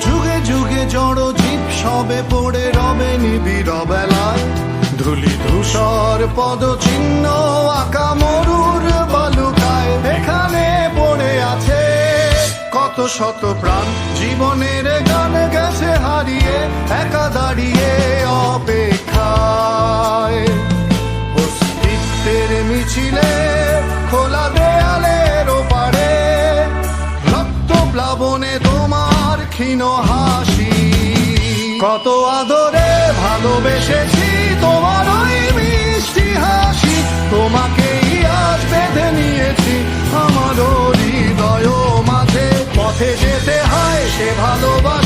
যুগে যুগে জড় জীব সবে পড়ে রবে নিবিড় বেলায়, ধুলি ধূসর পদচিহ্ন আঁকা মরুর বালুকায়। এখানে পড়ে আছে কত শত প্রাণ, জীবনের গান গেছে হারিয়ে, একা দাঁড়িয়ে অপেক্ষায়। অস্তিত্বের মিছিলে খোলা দেয়ালের ওপারে, রক্ত প্লাবনে তোমার ক্ষীণ হাসি। কত আদরে ভালোবেসেছি তোমার ওই মিষ্টি হাসি, তোমাকেই আজ বেঁধে নিয়েছি আমার হৃদয় মাঝে। পথে যেতে হয় সে ভালোবাসা